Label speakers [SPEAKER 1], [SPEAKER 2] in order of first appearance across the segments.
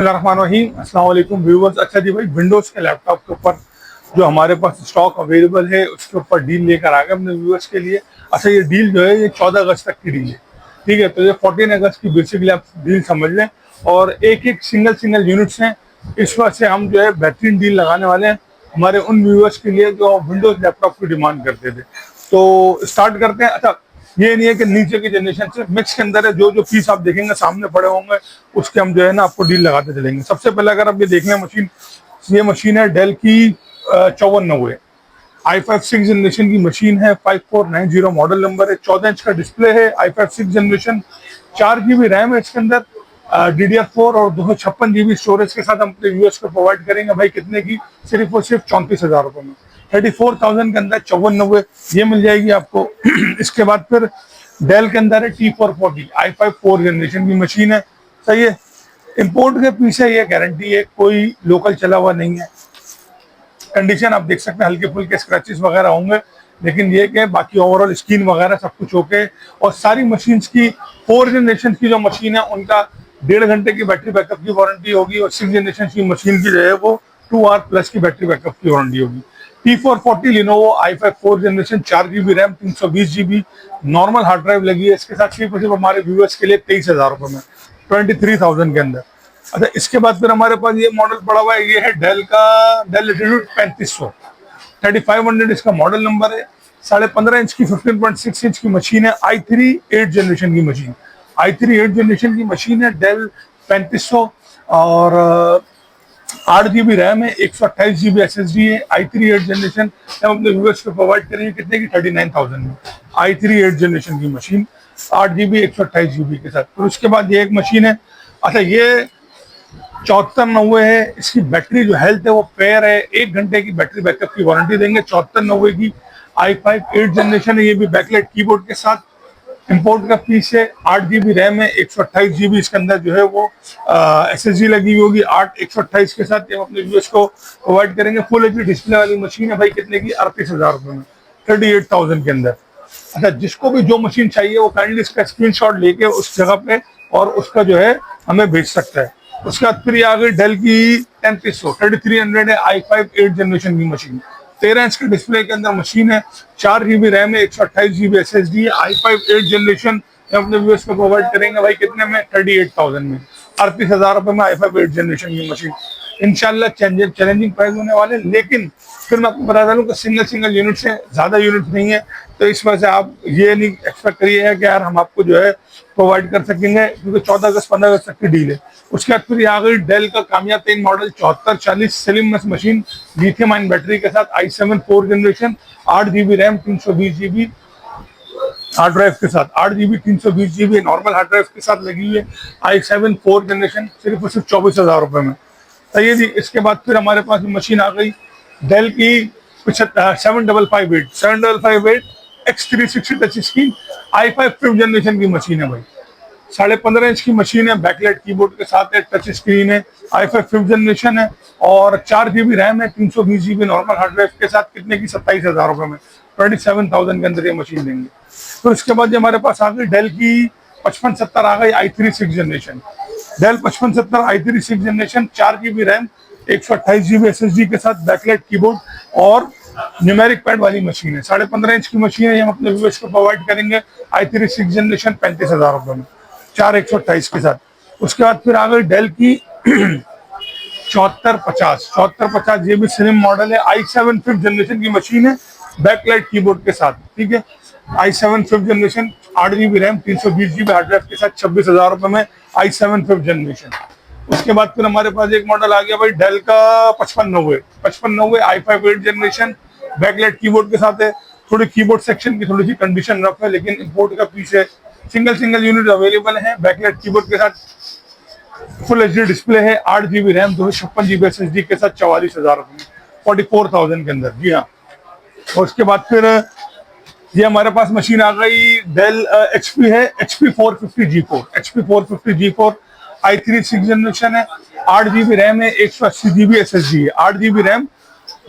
[SPEAKER 1] अस्सलाम वालेकुम व्यूअर्स। अच्छा जी भाई, विंडोज़ के लैपटॉप के ऊपर जो हमारे पास स्टॉक अवेलेबल है उसके ऊपर डील लेकर आ गए अपने व्यूअर्स के लिए। अच्छा, ये डील जो है ये 14 अगस्त तक की डील है, ठीक है। तो ये 14 अगस्त की बेसिकली आप डील समझ लें, और एक एक सिंगल सिंगल यूनिट्स हैं। इस वजह से हम जो है बेहतरीन डील लगाने वाले हैं हमारे उन व्यूअर्स के लिए जो विंडोज़ लैपटॉप की डिमांड करते थे। तो स्टार्ट करते हैं। अच्छा, ये नहीं है कि नीचे की जनरेशन से मिक्स के अंदर है, जो जो पीस आप देखेंगे सामने पड़े होंगे उसके हम जो है ना आपको डील लगाते चलेंगे। सबसे पहले अगर आप ये देख लें मशीन, ये मशीन है डेल की 5490 i5 6 जनरेशन की मशीन है। 5490 मॉडल नंबर है। 14 इंच का डिस्प्ले है। i5 6 जनरेशन, 4 GB रैम है इसके अंदर, DDR4 और 256 GB स्टोरेज के साथ हम अपने यूएस को प्रोवाइड करेंगे। भाई कितने की? सिर्फ और सिर्फ 34,000 रुपये में, 34,000 के अंदर 5490 ये मिल जाएगी आपको। इसके बाद फिर डेल के अंदर है T440 i5 4 जनरेशन की मशीन है। सही है, इंपोर्ट के पीछे ये गारंटी है, कोई लोकल चला हुआ नहीं है। कंडीशन आप देख सकते हैं, हल्के फुल्के स्क्रैचेस वगैरह होंगे, लेकिन ये कि बाकी ओवरऑल स्क्रीन वगैरह सब कुछ ओके। और सारी मशीन्स की 4 जनरेशन की जो मशीन है उनका 1.5 घंटे की बैटरी बैकअप की वारंटी होगी, और 6 जनरेशन की मशीन की जो है वो 2 आवर प्लस की बैटरी बैकअप की वारंटी होगी। T440 Lenovo i5 4 generation, 4 GB RAM, 320 GB normal hard drive लगी है इसके साथ। सिर्फ हमारे व्यूअर्स के लिए 23,000 रुपये में, 23,000 के अंदर। अच्छा, इसके बाद फिर हमारे पास ये मॉडल पड़ा हुआ है, ये है डेल का डेल लेटिट्यूड 3500, 3500 इसका मॉडल नंबर है। 15.5 इंच की 15.6 इंच की मशीन है। i3 8 जनरेशन की मशीन, i3 8 जनरेशन की मशीन है डेल 3500, और 8 GB रैम है, 128 GB SSD है। i3 8 जनरेशन हम अपने व्यूअर्स को प्रोवाइड करेंगे कितने की? 39,000 में, i3 8 जनरेशन की मशीन, 8 GB 128 GB के साथ। फिर उसके बाद ये एक मशीन है। अच्छा, ये 7490 है। इसकी बैटरी जो हेल्थ है वो फेयर है, 1 घंटे की बैटरी बैकअप की वारंटी देंगे। 7490 की i5 8 जनरेशन है, ये भी बैकलाइट कीबोर्ड के साथ। इंपोर्ट का पीस है। 8 GB रैम है, 128 GB इसके अंदर जो है वो SSD लगी हुई होगी। 128 के साथ हम अपने व्यूअर्स को प्रोवाइड करेंगे। फुल एचडी डिस्प्ले वाली मशीन है। भाई कितने की? 38,000 रुपये में, 38,000 के अंदर। अच्छा, जिसको भी जो मशीन चाहिए वो काइंडली इसका स्क्रीनशॉट लेके उस जगह पे और उसका जो है हमें भेज सकता है। उसके बाद फिर आ गई डेल की 3300 है, i5 8 जनरेशन की मशीन, 13 इंच के डिस्प्ले के अंदर मशीन है। 4 GB रैम है, 128 GB SSD है। i5 8 जनरेशन अपने व्यूअर्स को प्रोवाइड करेंगे। भाई कितने में? 38,000 में, 38,000 रुपये में i5 8 जनरेशन की मशीन। इंशाल्लाह चैलेंजिंग प्राइस होने वाले, लेकिन फिर मैं आपको बता दूं कि सिंगल सिंगल यूनिट्स है, ज़्यादा यूनिट नहीं है। तो इस वजह से आप ये नहीं एक्सपेक्ट करिएगा कि यार हम आपको जो है प्रोवाइड कर सकेंगे, क्योंकि 14 अगस्त 15 अगस्त तक की डील है। उसके बाद फिर आ गई डेल का कामयाब 3 model 7440 slim machine, lithium ion battery के साथ, i7 4 generation, 8 GB RAM, 320 GB hard drive के साथ, 8 GB 320 GB normal hard drive के साथ लगी हुई है। i7 4 जनरेशन, सिर्फ और सिर्फ 24,000 रुपये में। सही जी। इसके बाद फिर हमारे पास मशीन आ गई डेल की 7558 X360 touch screen, i5 5th generation की मशीन है। भाई 15.5 इंच की मशीन है, बैकलाइट कीबोर्ड के साथ है, टच स्क्रीन है, i5 5th जनरेशन है, और 4 GB रैम है, 320 GB नॉर्मल हार्ड ड्राइव के साथ। कितने की? 27,000 रुपये में, 27,000 के अंदर ये मशीन देंगे। फिर उसके बाद हमारे पास आ गई डेल की 5570 आ गई, i3 6 generation, Dell 5570 i3 6 generation, 4 GB RAM, 128 GB SSD के साथ, बैकलाइट कीबोर्ड और न्यूमेरिक पैड वाली मशीन है। 15.5 इंच की मशीन है, हम अपने व्यूअर्स को प्रोवाइड करेंगे। i3 6 जनरेशन 35,000 रुपये में, 4128 के साथ। उसके बाद फिर आ गई डेल की 7450 ये भी स्लिम मॉडल है, i7 5th जनरेशन की मशीन है, बैकलाइट कीबोर्ड के साथ, ठीक है। i7 5th generation, 8 GB RAM, 320 GB hard drive के साथ, 26,000 रुपये में, i7 5th जनरेशन। उसके बाद फिर हमारे पास एक मॉडल आ गया भाई डेल का 5590 i5 8 जनरेशन, बैकलाइट कीबोर्ड के साथ है। थोड़ी कीबोर्ड सेक्शन की थोड़ी सी कंडीशन रफ है, लेकिन इंपोर्ट का पीस है। सिंगल यूनिट अवेलेबल है, बैकलाइट कीबोर्ड के साथ, फुल एचडी डिस्प्ले है, 8 GB रैम, 256 GB SSD के साथ, 44,000 रुपये में, 44,000 के अंदर। जी हाँ। और उसके बाद फिर ये हमारे पास मशीन आ गई डेल HP है, HP 450 G4 i3 6 जनरेशन है, 8 GB रैम है, 180 GB SSD है, 8 GB रैम,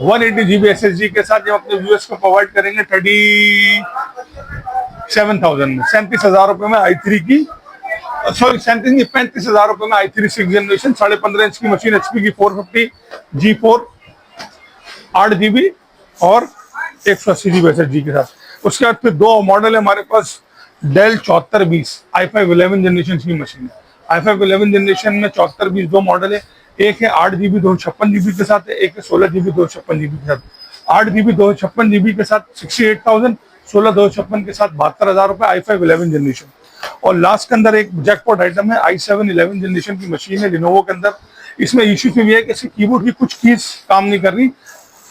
[SPEAKER 1] 180 GB SSD के साथ हम अपने व्यूअर्स को प्रोवाइड करेंगे 37,000 में, 37,000 रुपये में i3 की सॉरी 35,000 रुपए में i3 6 जनरेशन 15.5 इंच की मशीन, HP की 450 G4 8 GB और 180 GB SSD के साथ। उसके बाद फिर दो मॉडल है हमारे पास, डेल 7420 i5 11 जनरेशन की मशीन है। i5 11 जनरेशन में 7420 दो मॉडल है, एक है 8 GB 256 GB के साथ है, एक है 16 GB 256 GB के साथ। 8 GB 256 GB के साथ 68,000, 16 256 के साथ 72,000 रुपए i5 11 जनरेशन। और लास्ट के अंदर एक जैकपॉट आइटम है, i7 11 जनरेशन की मशीन है लिनोवो के अंदर। इसमें इश्यू ये है कि इसकी कीबोर्ड की कुछ कीज काम नहीं कर रही।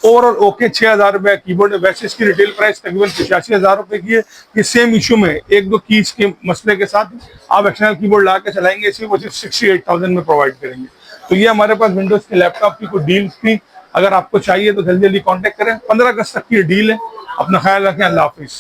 [SPEAKER 1] ओवरऑल ओके 6,000 रुपए कीबोर्ड है, वैसे इसकी रिटेल प्राइस तकरीबन 85,000 रुपए की है। ये सेम इशू में एक दो कीज के मसले के साथ आप एक्सटर्नल कीबोर्ड ला के चलाएंगे, इसी वो सिर्फ 68,000 में प्रोवाइड करेंगे। तो ये हमारे पास विंडोज के लैपटॉप की कोई डील थी, अगर आपको चाहिए तो जल्दी जल्दी कॉन्टेक्ट करें। 15 अगस्त तक की डील है। अपना ख्याल रखें, अल्लाह हाफिज।